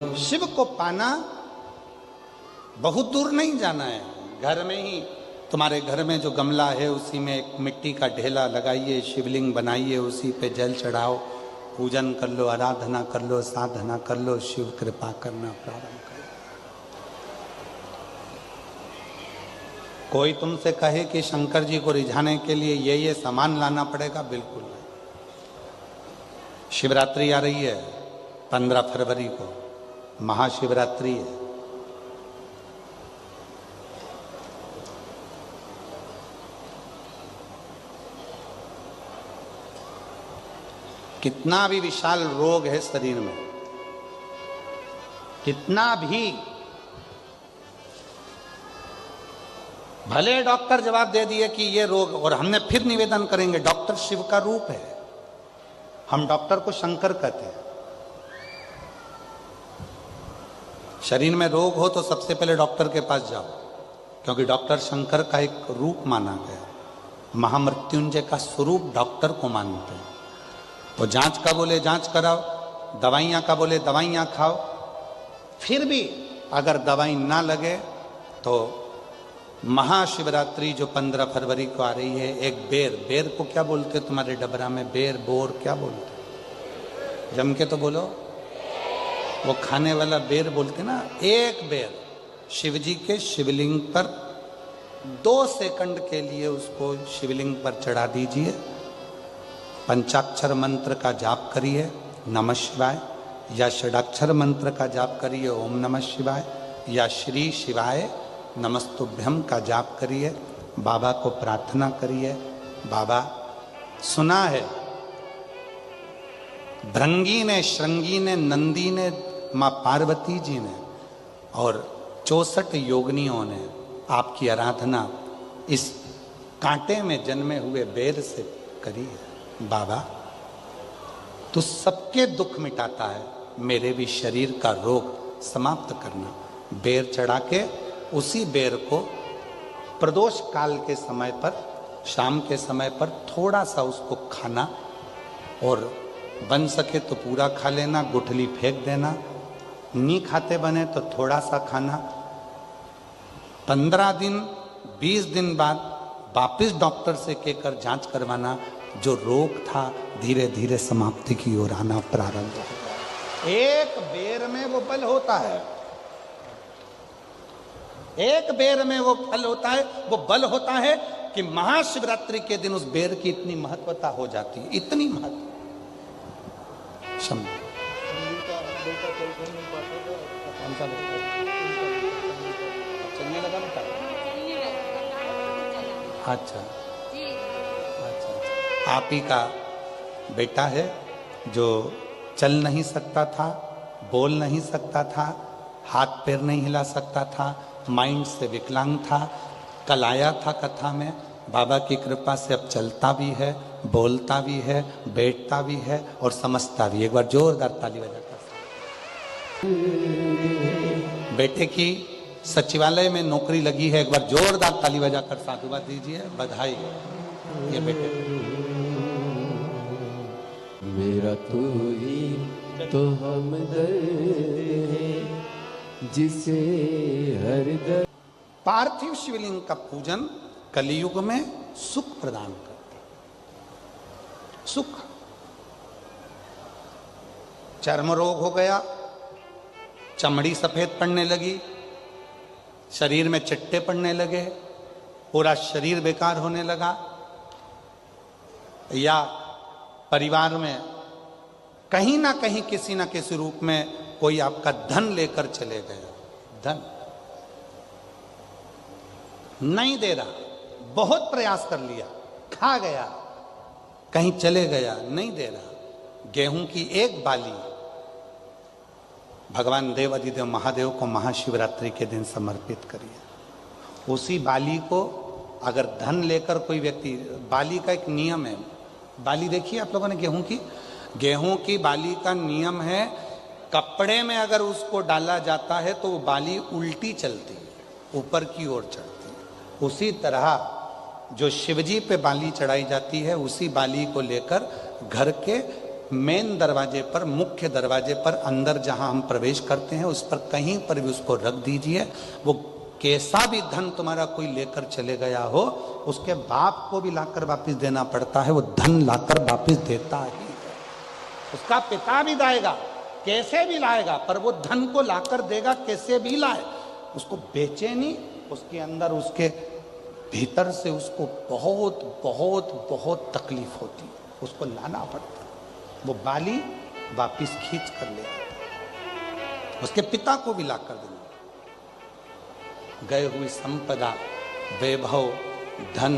शिव को पाना बहुत दूर नहीं जाना है, घर में ही तुम्हारे घर में जो गमला है उसी में एक मिट्टी का ढेला लगाइए, शिवलिंग बनाइए, उसी पे जल चढ़ाओ, पूजन कर लो, आराधना कर लो, साधना कर लो, शिव कृपा करना प्रारंभ करो। कोई तुमसे कहे कि शंकर जी को रिझाने के लिए ये सामान लाना पड़ेगा, बिल्कुल नहीं। शिवरात्रि आ रही है 15 फरवरी को, महाशिवरात्रि है। कितना भी विशाल रोग है शरीर में, कितना भी भले डॉक्टर जवाब दे दिए कि ये रोग, और हमने फिर निवेदन करेंगे, डॉक्टर शिव का रूप है, हम डॉक्टर को शंकर कहते हैं। शरीर में रोग हो तो सबसे पहले डॉक्टर के पास जाओ, क्योंकि डॉक्टर शंकर का एक रूप माना गया, महामृत्युंजय का स्वरूप डॉक्टर को मानते हैं। तो जांच का बोले जांच कराओ, दवाइयां का बोले दवाइयां खाओ, फिर भी अगर दवाई ना लगे तो महाशिवरात्रि जो 15 फरवरी को आ रही है, एक बेर को क्या बोलते तुम्हारे डबरा में, बेर बोर क्या बोलते, जम के तो बोलो, वो खाने वाला बेर बोलते ना। एक बेर शिव जी के शिवलिंग पर 2 सेकंड के लिए उसको शिवलिंग पर चढ़ा दीजिए, पंचाक्षर मंत्र का जाप करिए नमः शिवाय, या षडाक्षर मंत्र का जाप करिए ओम नमः शिवाय, या श्री शिवाय नमस्तुभ्यम का जाप करिए, बाबा को प्रार्थना करिए। बाबा सुना है भृंगी ने, श्रृंगी ने, नंदी ने, माँ पार्वती जी ने और 64 योगिनियों ने आपकी आराधना इस कांटे में जन्मे हुए बेर से करी है। बाबा तू सबके दुख मिटाता है, मेरे भी शरीर का रोग समाप्त करना। बेर चढ़ा के उसी बेर को प्रदोष काल के समय पर, शाम के समय पर थोड़ा सा उसको खाना, और बन सके तो पूरा खा लेना, गुठली फेंक देना, नहीं खाते बने तो थोड़ा सा खाना। 15 दिन 20 दिन बाद वापिस डॉक्टर से कहकर जांच करवाना, जो रोग था धीरे धीरे समाप्ति की ओर आना प्रारंभ होगा। एक बेर में वो बल होता है, एक बेर में वो फल होता है, वो बल होता है कि महाशिवरात्रि के दिन उस बेर की इतनी महत्वता हो जाती है, इतनी महत्व। चलने लगा बेटा? अच्छा, आप ही का बेटा है जो चल नहीं सकता था, बोल नहीं सकता था, हाथ पैर नहीं हिला सकता था, माइंड से विकलांग था। कल आया था कथा में, बाबा की कृपा से अब चलता भी है, बोलता भी है, बैठता भी है और समझता भी। एक बार जोरदार ताली बजाकर। बेटे की सचिवालय में नौकरी लगी है, एक बार जोरदार ताली बजाकर साधुवाद दीजिए, बधाई। ये बेटे मेरा तू ही तो हमदर्द है जिसे हर दर्द। पार्थिव शिवलिंग का पूजन कलियुग में सुख प्रदान करता, सुख। चर्म रोग हो गया, चमड़ी सफेद पड़ने लगी, शरीर में चिट्टे पड़ने लगे, पूरा शरीर बेकार होने लगा, या परिवार में कहीं ना कहीं किसी ना किसी रूप में कोई आपका धन लेकर चले गया, धन नहीं दे रहा, बहुत प्रयास कर लिया, खा गया, कहीं चले गया, नहीं दे रहा। गेहूं की एक बाली भगवान देव अधिदेव महादेव को महाशिवरात्रि के दिन समर्पित करिए। उसी बाली को अगर धन लेकर कोई व्यक्ति, बाली का एक नियम है, बाली देखिए आप लोगों ने गेहूं की बाली का नियम है, कपड़े में अगर उसको डाला जाता है तो वो बाली उल्टी चलती है, ऊपर की ओर चढ़ती है। उसी तरह जो शिवजी पे बाली चढ़ाई जाती है, उसी बाली को लेकर घर के मेन दरवाजे पर, मुख्य दरवाजे पर अंदर जहां हम प्रवेश करते हैं उस पर कहीं पर भी उसको रख दीजिए। वो कैसा भी धन तुम्हारा कोई लेकर चले गया हो, उसके बाप को भी लाकर वापस देना पड़ता है, वो धन लाकर वापस देता ही है। उसका पिता भी लाएगा, कैसे भी लाएगा, पर वो धन को लाकर देगा, कैसे भी लाए। उसको बेचे नहीं, उसके अंदर, उसके भीतर से उसको बहुत बहुत बहुत तकलीफ होती है, उसको लाना पड़ता है। वो बाली वापिस खींच कर ले आता, उसके पिता को भी लाकर देना। गए हुई संपदा, वैभव, धन,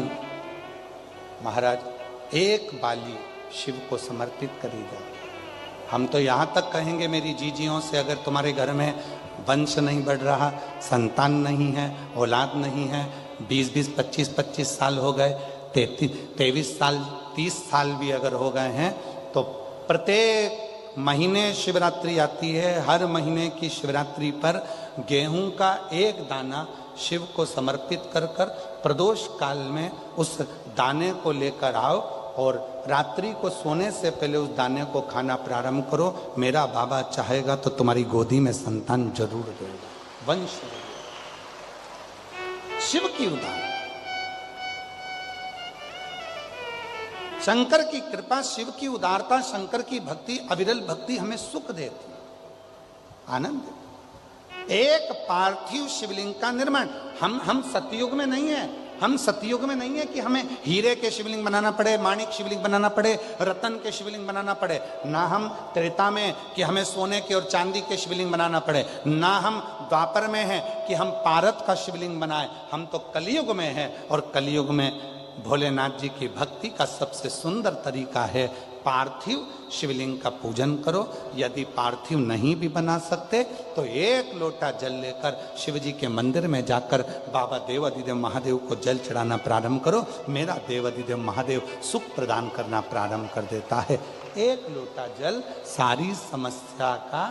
महाराज एक बाली शिव को समर्पित करी जाए। हम तो यहां तक कहेंगे मेरी जीजियों से, अगर तुम्हारे घर में वंश नहीं बढ़ रहा, संतान नहीं है, औलाद नहीं है, 20-20, 25-25 साल हो गए, 23 साल, 30 साल भी अगर हो गए हैं, तो प्रत्येक महीने शिवरात्रि आती है। हर महीने की शिवरात्रि पर गेहूं का एक दाना शिव को समर्पित कर कर प्रदोष काल में उस दाने को लेकर आओ और रात्रि को सोने से पहले उस दाने को खाना प्रारंभ करो। मेरा बाबा चाहेगा तो तुम्हारी गोदी में संतान जरूर देगा। वंश शिव की उदाहरण, शंकर की कृपा, शिव की उदारता, शंकर की भक्ति, अविरल भक्ति हमें सुख देती, आनंद देती। एक पार्थिव शिवलिंग का निर्माण, हम सतयुग में नहीं है, हम सतयुग में नहीं है कि हमें हीरे के शिवलिंग बनाना पड़े, माणिक शिवलिंग बनाना पड़े, रतन के शिवलिंग बनाना पड़े। ना हम त्रेता में कि हमें सोने के और चांदी के शिवलिंग बनाना पड़े, ना हम द्वापर में हैं कि हम पारत का शिवलिंग बनाए। हम तो कलयुग में हैं, और कलयुग में भोलेनाथ जी की भक्ति का सबसे सुंदर तरीका है पार्थिव शिवलिंग का पूजन करो। यदि पार्थिव नहीं भी बना सकते तो एक लोटा जल लेकर शिव जी के मंदिर में जाकर बाबा देवाधिदेव महादेव को जल चढ़ाना प्रारंभ करो। मेरा देवाधिदेव महादेव सुख प्रदान करना प्रारंभ कर देता है। एक लोटा जल सारी समस्या का